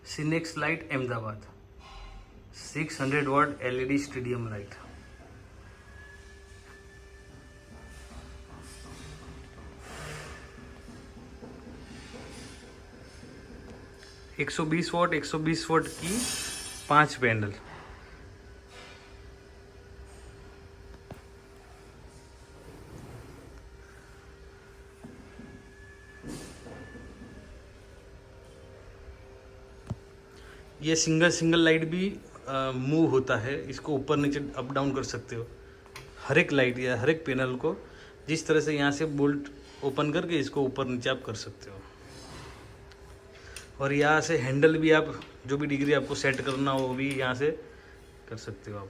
सिनेक्स light Ahmedabad 600 वाट LED stadium light. एक 120 वाट 120 वाट की 5 panel. ये सिंगल लाइट भी मूव होता है, इसको ऊपर नीचे अप डाउन कर सकते हो। हर एक लाइट या हर एक पैनल को जिस तरह से यहाँ से बोल्ट ओपन करके इसको ऊपर नीचे आप कर सकते हो। और यहाँ से हैंडल भी आप जो भी डिग्री आपको सेट करना हो वो भी यहाँ से कर सकते हो आप।